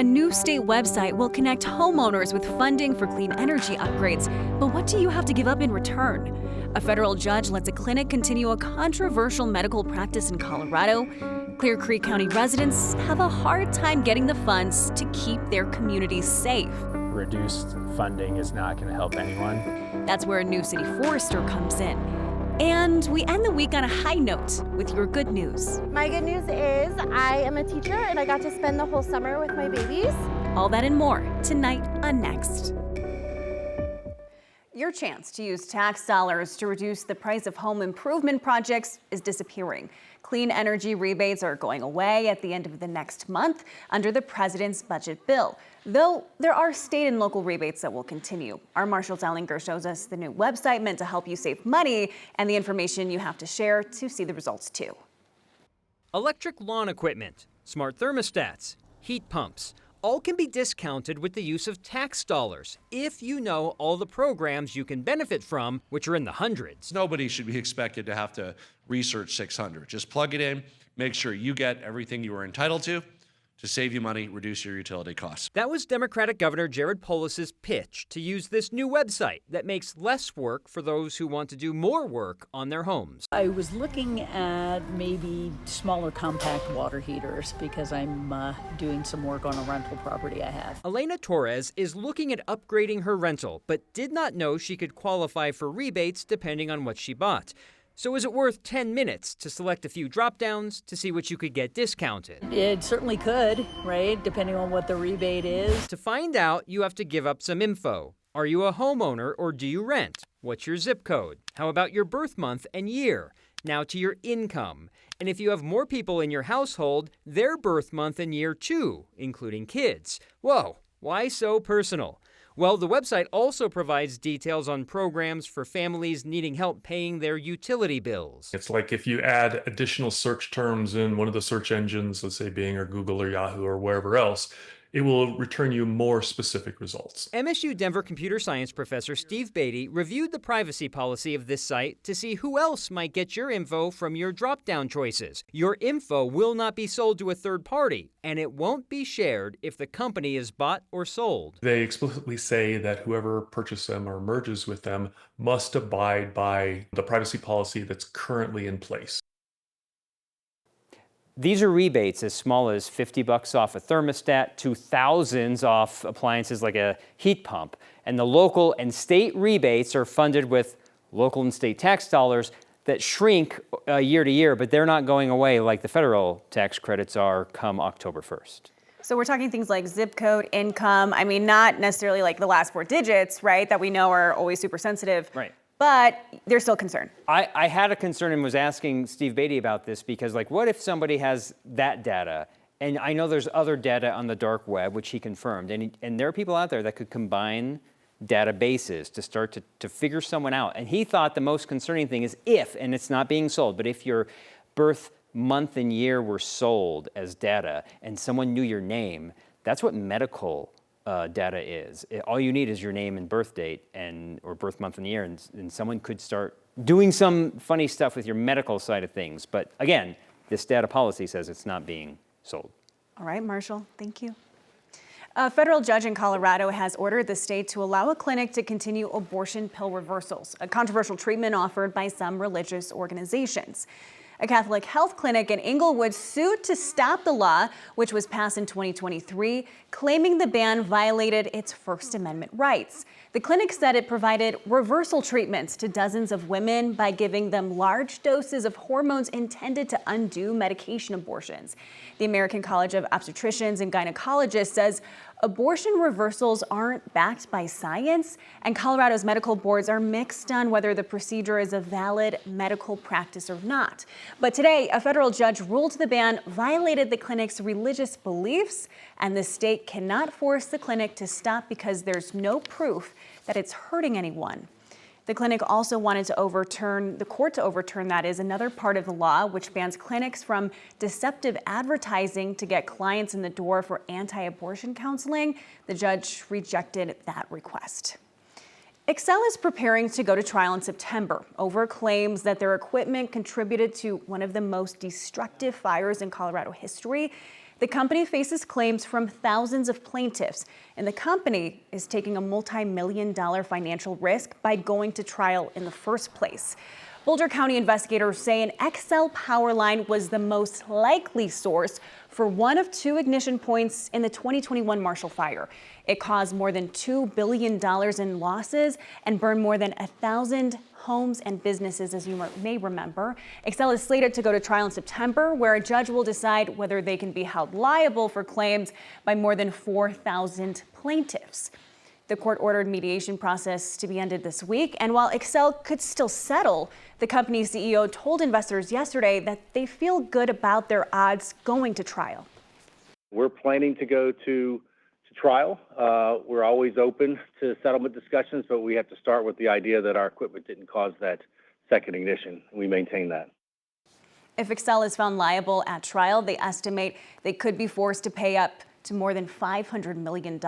A new state website will connect homeowners with funding for clean energy upgrades. But what do you have to give up in return? A federal judge lets a clinic continue a controversial medical practice in Colorado. Clear Creek County residents have a hard time getting the funds to keep their communities safe. Reduced funding is not going to help anyone. That's where a new city forester comes in. And we end the week on a high note with your good news. My good news is I am a teacher and I got to spend the whole summer with my babies. All that and more tonight on Next. Your chance to use tax dollars to reduce the price of home improvement projects is disappearing. Clean energy rebates are going away at the end of the next month under the president's budget bill, though there are state and local rebates that will continue. Our Marshall Dellinger shows us the new website meant to help you save money and the information you have to share to see the results too. Electric lawn equipment, smart thermostats, heat pumps, all can be discounted with the use of tax dollars if you know all the programs you can benefit from, which are in the hundreds. Nobody should be expected to have to research 600. Just plug it in, make sure you get everything you are entitled to save you money, reduce your utility costs. That was Democratic Governor Jared Polis's pitch to use this new website that makes less work for those who want to do more work on their homes. I was looking at maybe smaller compact water heaters because I'm doing some work on a rental property I have. Elena Torres is looking at upgrading her rental, but did not know she could qualify for rebates depending on what she bought. So is it worth 10 minutes to select a few drop-downs to see what you could get discounted? It certainly could, right, depending on what the rebate is. To find out, you have to give up some info. Are you a homeowner or do you rent? What's your zip code? How about your birth month and year? Now to your income. And if you have more people in your household, their birth month and year too, including kids. Whoa, why so personal? Well, the website also provides details on programs for families needing help paying their utility bills. It's like if you add additional search terms in one of the search engines, let's say Bing or Google or Yahoo or wherever else, it will return you more specific results. MSU Denver computer science professor Steve Beatty reviewed the privacy policy of this site to see who else might get your info from your drop-down choices. Your info will not be sold to a third party, and it won't be shared if the company is bought or sold. They explicitly say that whoever purchases them or merges with them must abide by the privacy policy that's currently in place. These are rebates as small as $50 off a thermostat to thousands off appliances like a heat pump. And the local and state rebates are funded with local and state tax dollars that shrink year to year, but they're not going away like the federal tax credits are come October 1st. So we're talking things like zip code, income. I mean, not necessarily like the last four digits, right, that we know are always super sensitive. Right. But there's still concern. I had a concern and was asking Steve Beatty about this because, like, what if somebody has that data? And I know there's other data on the dark web, which he confirmed. And there are people out there that could combine databases to start to figure someone out. And he thought the most concerning thing is if, and it's not being sold, but if your birth month and year were sold as data and someone knew your name, that's what medical data is. All you need is your name and birth date or birth month and year, and someone could start doing some funny stuff with your medical side of things. But again, this data policy says it's not being sold. All right, Marshall, thank you. A federal judge in Colorado has ordered the state to allow a clinic to continue abortion pill reversals, a controversial treatment offered by some religious organizations. A Catholic health clinic in Inglewood sued to stop the law, which was passed in 2023, claiming the ban violated its First Amendment rights. The clinic said it provided reversal treatments to dozens of women by giving them large doses of hormones intended to undo medication abortions. The American College of Obstetricians and Gynecologists says abortion reversals aren't backed by science, and Colorado's medical boards are mixed on whether the procedure is a valid medical practice or not. But today, a federal judge ruled the ban violated the clinic's religious beliefs, and the state cannot force the clinic to stop because there's no proof that it's hurting anyone. The clinic also wanted to overturn, the court to overturn that is another part of the law, which bans clinics from deceptive advertising to get clients in the door for anti-abortion counseling. The judge rejected that request. Xcel is preparing to go to trial in September over claims that their equipment contributed to one of the most destructive fires in Colorado history. The company faces claims from thousands of plaintiffs, and the company is taking a multi-million-dollar financial risk by going to trial in the first place. Boulder County investigators say an XL power line was the most likely source for one of two ignition points in the 2021 Marshall Fire. It caused more than $2 billion in losses and burned more than 1,000 homes and businesses, as you may remember. XL is slated to go to trial in September, where a judge will decide whether they can be held liable for claims by more than 4,000 plaintiffs. The court ordered mediation process to be ended this week, and while XL could still settle, the company's CEO told investors yesterday that they feel good about their odds going to trial. We're planning to go to trial. We're always open to settlement discussions, but we have to start with the idea that our equipment didn't cause that second ignition. We maintain that. If XL is found liable at trial, they estimate they could be forced to pay up to more than $500 million.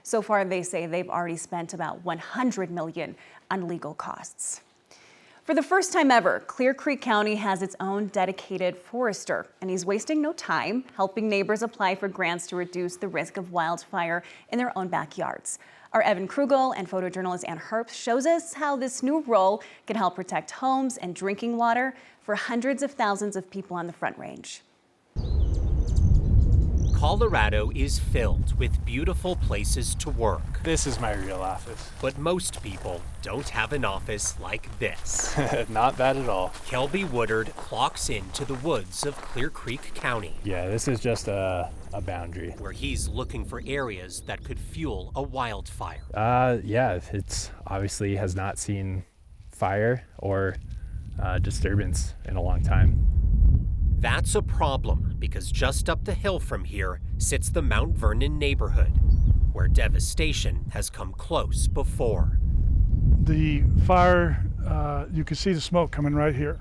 So far, they say they've already spent about $100 million on legal costs. For the first time ever, Clear Creek County has its own dedicated forester, and he's wasting no time helping neighbors apply for grants to reduce the risk of wildfire in their own backyards. Our Evan Krugel and photojournalist Ann Harps shows us how this new role can help protect homes and drinking water for hundreds of thousands of people on the Front Range. Colorado is filled with beautiful places to work. This is my real office. But most people don't have an office like this. Not bad at all. Kelby Woodard clocks into the woods of Clear Creek County. Yeah, this is just a boundary. Where he's looking for areas that could fuel a wildfire. Yeah, it's obviously has not seen fire or disturbance in a long time. That's a problem because just up the hill from here sits the Mount Vernon neighborhood, where devastation has come close before. The fire, you could see the smoke coming right here.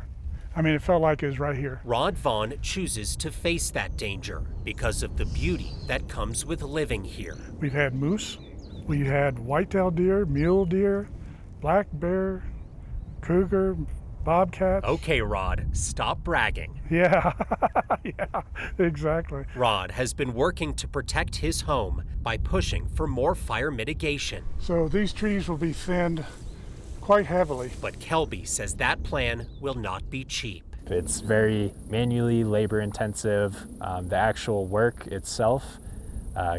I mean, it felt like it was right here. Rod Vaughn chooses to face that danger because of the beauty that comes with living here. We've had moose, we had white-tailed deer, mule deer, black bear, cougar, bobcat. Okay, Rod, stop bragging. Yeah, yeah, exactly. Rod has been working to protect his home by pushing for more fire mitigation. So these trees will be thinned quite heavily. But Kelby says that plan will not be cheap. It's very manually labor intensive. The actual work itself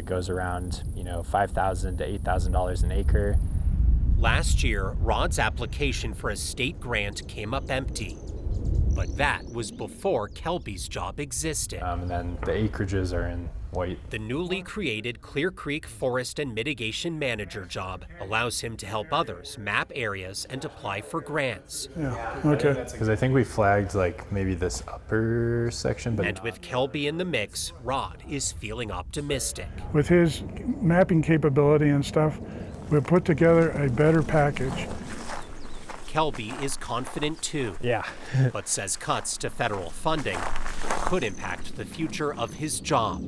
goes around, $5,000 to $8,000 an acre. Last year, Rod's application for a state grant came up empty. But that was before Kelby's job existed. And then the acreages are in white. The newly created Clear Creek Forest and Mitigation Manager job allows him to help others map areas and apply for grants. Yeah, okay. Because I think we flagged maybe this upper section. But and with Kelby in the mix, Rod is feeling optimistic. With his mapping capability and stuff, we'll put together a better package. Kelby is confident too. Yeah. But says cuts to federal funding could impact the future of his job,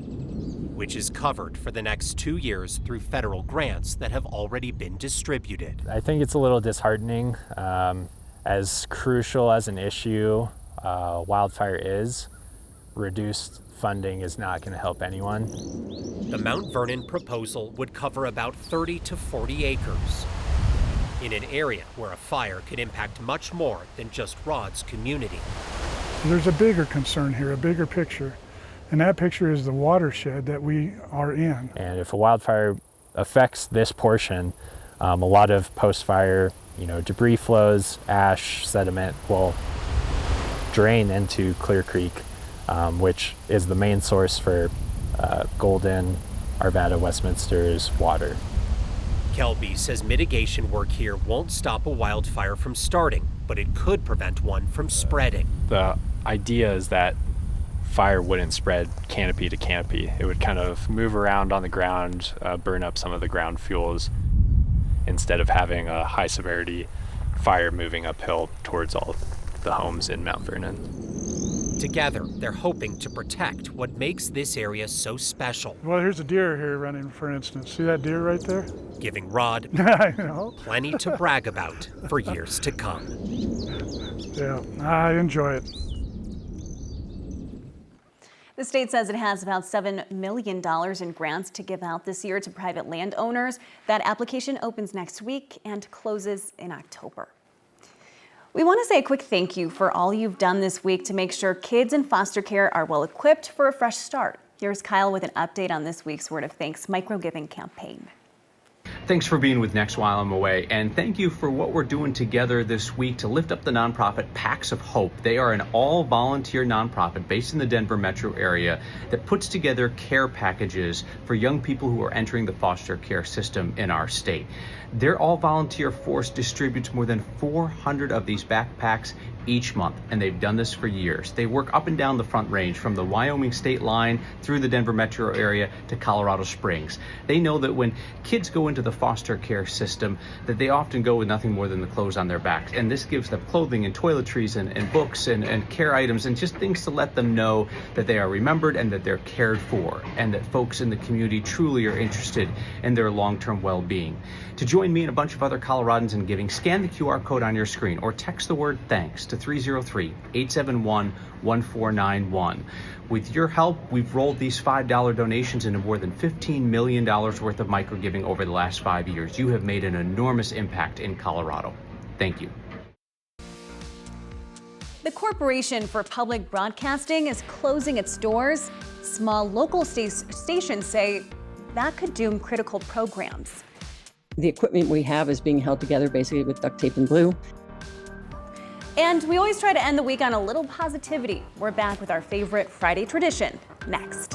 which is covered for the next 2 years through federal grants that have already been distributed. I think it's a little disheartening. As crucial as an issue wildfire is, reduced funding is not going to help anyone. The Mount Vernon proposal would cover about 30 to 40 acres in an area where a fire could impact much more than just Rod's community. There's a bigger concern here, a bigger picture, and that picture is the watershed that we are in. And if a wildfire affects this portion, a lot of post-fire, debris flows, ash, sediment will drain into Clear Creek, which is the main source for Golden, Arvada, Westminster's water. Kelby says mitigation work here won't stop a wildfire from starting, but it could prevent one from spreading. The idea is that fire wouldn't spread canopy to canopy. It would kind of move around on the ground, burn up some of the ground fuels, instead of having a high severity fire moving uphill towards all the homes in Mount Vernon. Together, they're hoping to protect what makes this area so special. Well, here's a deer here running, for instance. See that deer right there? Giving Rod I know. plenty to brag about for years to come. Yeah, I enjoy it. The state says it has about $7 million in grants to give out this year to private landowners. That application opens next week and closes in October. We want to say a quick thank you for all you've done this week to make sure kids in foster care are well equipped for a fresh start. Here's Kyle with an update on this week's Word of Thanks microgiving campaign. Thanks for being with Next While I'm Away, and thank you for what we're doing together this week to lift up the nonprofit Packs of Hope. They are an all-volunteer nonprofit based in the Denver metro area that puts together care packages for young people who are entering the foster care system in our state. Their all-volunteer force distributes more than 400 of these backpacks each month, and they've done this for years. They work up and down the Front Range from the Wyoming state line through the Denver metro area to Colorado Springs. They know that when kids go into the foster care system, that they often go with nothing more than the clothes on their backs, and this gives them clothing and toiletries and books and care items and just things to let them know that they are remembered and that they're cared for, and that folks in the community truly are interested in their long-term well-being. To join me and a bunch of other Coloradans in giving, scan the QR code on your screen or text the word THANKS to 303-871-1491. With your help, we've rolled these $5 donations into more than $15 million worth of microgiving over the last 5 years. You have made an enormous impact in Colorado. Thank you. The Corporation for Public Broadcasting is closing its doors. Small local stations say that could doom critical programs. The equipment we have is being held together basically with duct tape and glue. And we always try to end the week on a little positivity. We're back with our favorite Friday tradition next.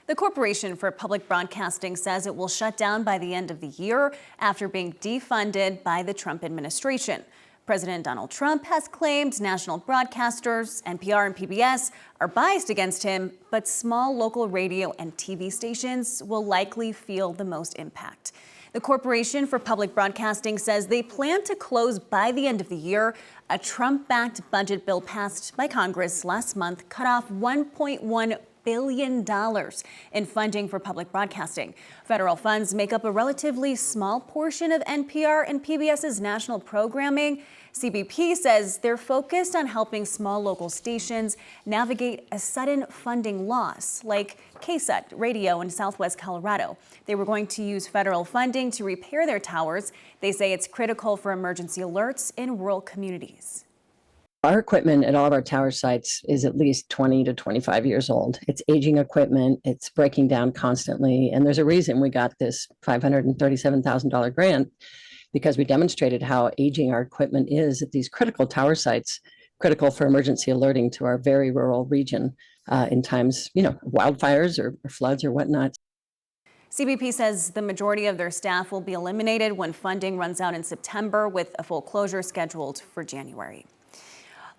The Corporation for Public Broadcasting says it will shut down by the end of the year after being defunded by the Trump administration. President Donald Trump has claimed national broadcasters, NPR and PBS, are biased against him, but small local radio and TV stations will likely feel the most impact. The Corporation for Public Broadcasting says they plan to close by the end of the year. A Trump-backed budget bill passed by Congress last month cut off $1.1 billion in funding for public broadcasting. Federal funds make up a relatively small portion of NPR and PBS's national programming. CBP says they're focused on helping small local stations navigate a sudden funding loss, like KSUT Radio in Southwest Colorado. They were going to use federal funding to repair their towers. They say it's critical for emergency alerts in rural communities. Our equipment at all of our tower sites is at least 20 to 25 years old. It's aging equipment, it's breaking down constantly, and there's a reason we got this $537,000 grant, because we demonstrated how aging our equipment is at these critical tower sites, critical for emergency alerting to our very rural region in times, wildfires or floods or whatnot. CBP says the majority of their staff will be eliminated when funding runs out in September, with a full closure scheduled for January.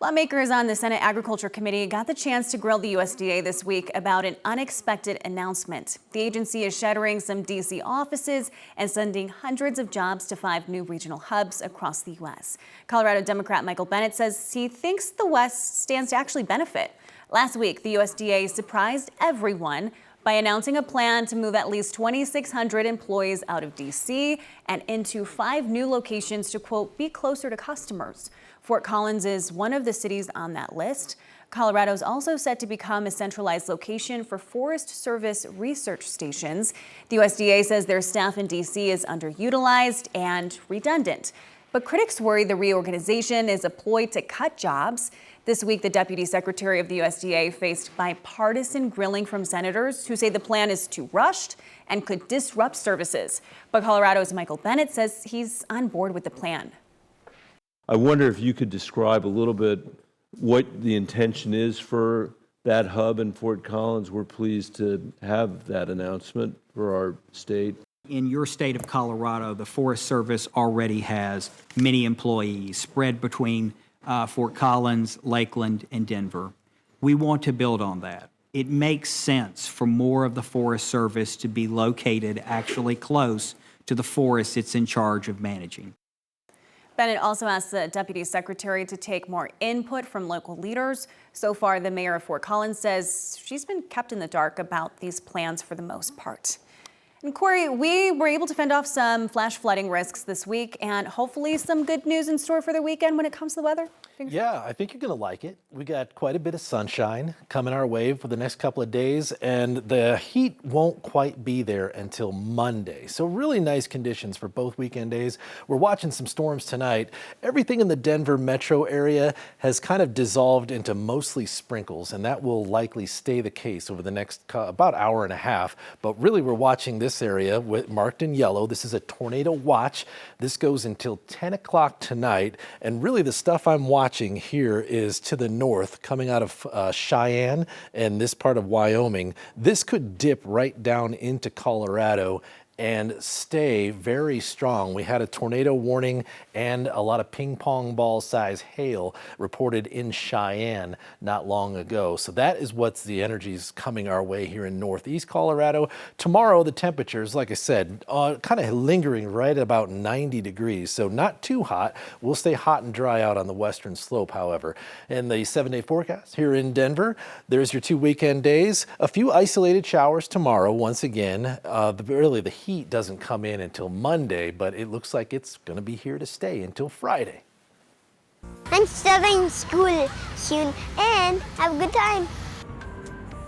Lawmakers on the Senate Agriculture Committee got the chance to grill the USDA this week about an unexpected announcement. The agency is shuttering some D.C. offices and sending hundreds of jobs to 5 new regional hubs across the U.S. Colorado Democrat Michael Bennett says he thinks the West stands to actually benefit. Last week, the USDA surprised everyone by announcing a plan to move at least 2,600 employees out of D.C. and into 5 new locations to, quote, be closer to customers. Fort Collins is one of the cities on that list. Colorado is also set to become a centralized location for Forest Service research stations. The USDA says their staff in D.C. is underutilized and redundant. But critics worry the reorganization is a ploy to cut jobs. This week, the Deputy Secretary of the USDA faced bipartisan grilling from senators who say the plan is too rushed and could disrupt services. But Colorado's Michael Bennett says he's on board with the plan. I wonder if you could describe a little bit what the intention is for that hub in Fort Collins. We're pleased to have that announcement for our state. In your state of Colorado, the Forest Service already has many employees spread between Fort Collins, Lakeland, and Denver. We want to build on that. It makes sense for more of the Forest Service to be located actually close to the forest it's in charge of managing. Bennett also asked the Deputy Secretary to take more input from local leaders. So far, the mayor of Fort Collins says she's been kept in the dark about these plans for the most part. And Corey, we were able to fend off some flash flooding risks this week and hopefully some good news in store for the weekend when it comes to the weather. Yeah, I think you're going to like it. We got quite a bit of sunshine coming our way for the next couple of days, and the heat won't quite be there until Monday. So really nice conditions for both weekend days. We're watching some storms tonight. Everything in the Denver metro area has kind of dissolved into mostly sprinkles, and that will likely stay the case over the next about hour and a half. But really, we're watching this area marked in yellow. This is a tornado watch. This goes until 10 o'clock tonight, and really the stuff I'm watching here is to the north, coming out of Cheyenne and this part of Wyoming. This could dip right down into Colorado and stay very strong. We had a tornado warning and a lot of ping pong ball size hail reported in Cheyenne not long ago. So that is what's the energies coming our way here in northeast Colorado. Tomorrow, the temperatures, like I said, kind of lingering right at about 90 degrees. So not too hot. We'll stay hot and dry out on the western slope, however. In the 7-day forecast here in Denver, there's your 2 weekend days. A few isolated showers tomorrow once again. Really, the heat doesn't come in until Monday, but it looks like it's going to be here to stay until Friday. I'm starting school soon and have a good time.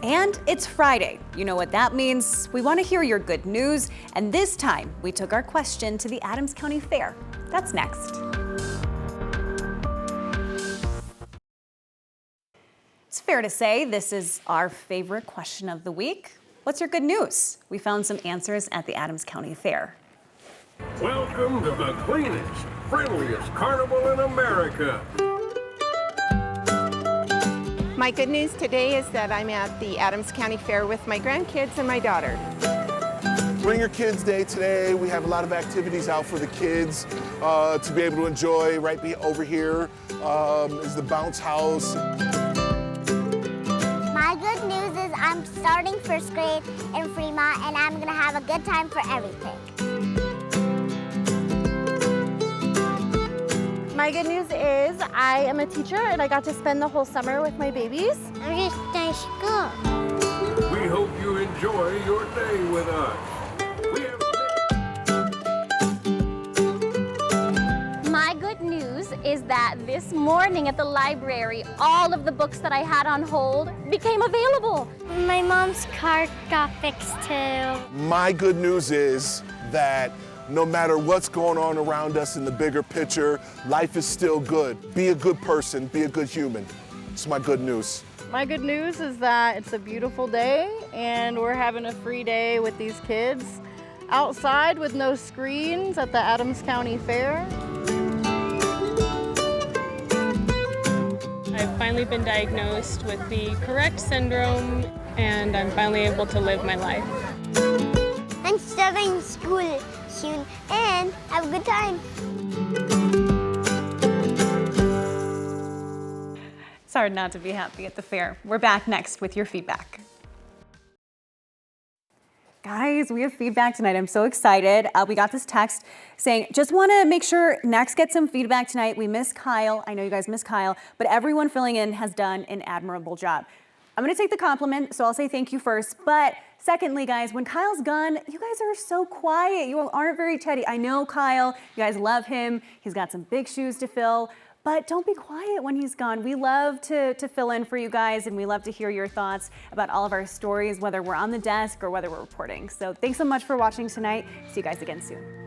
And it's Friday. You know what that means. We want to hear your good news. And this time, we took our question to the Adams County Fair. That's next. It's fair to say this is our favorite question of the week. What's your good news? We found some answers at the Adams County Fair. Welcome to the cleanest, friendliest carnival in America. My good news today is that I'm at the Adams County Fair with my grandkids and my daughter. Bring Your Kids Day today. We have a lot of activities out for the kids to be able to enjoy. Right over here is the bounce house. My good news is I'm starting first grade in Fremont and I'm gonna have a good time for everything. My good news is I am a teacher and I got to spend the whole summer with my babies. I'm just at school. We hope you enjoy your day with us. My good news is that this morning at the library, all of the books that I had on hold became available. My mom's car got fixed too. My good news is that no matter what's going on around us in the bigger picture, life is still good. Be a good person, be a good human. It's my good news. My good news is that it's a beautiful day and we're having a free day with these kids outside with no screens at the Adams County Fair. I've finally been diagnosed with the correct syndrome and I'm finally able to live my life. I'm starting school soon and have a good time. It's hard not to be happy at the fair. We're back next with your feedback. Guys, we have feedback tonight. I'm so excited. We got this text saying, just want to make sure Next gets some feedback tonight. We miss Kyle. I know you guys miss Kyle, but everyone filling in has done an admirable job. I'm going to take the compliment, so I'll say thank you first. But secondly, guys, when Kyle's gone, you guys are so quiet. You aren't very chatty. I know Kyle. You guys love him. He's got some big shoes to fill. But don't be quiet when he's gone. We love to fill in for you guys, and we love to hear your thoughts about all of our stories, whether we're on the desk or whether we're reporting. So thanks so much for watching tonight. See you guys again soon.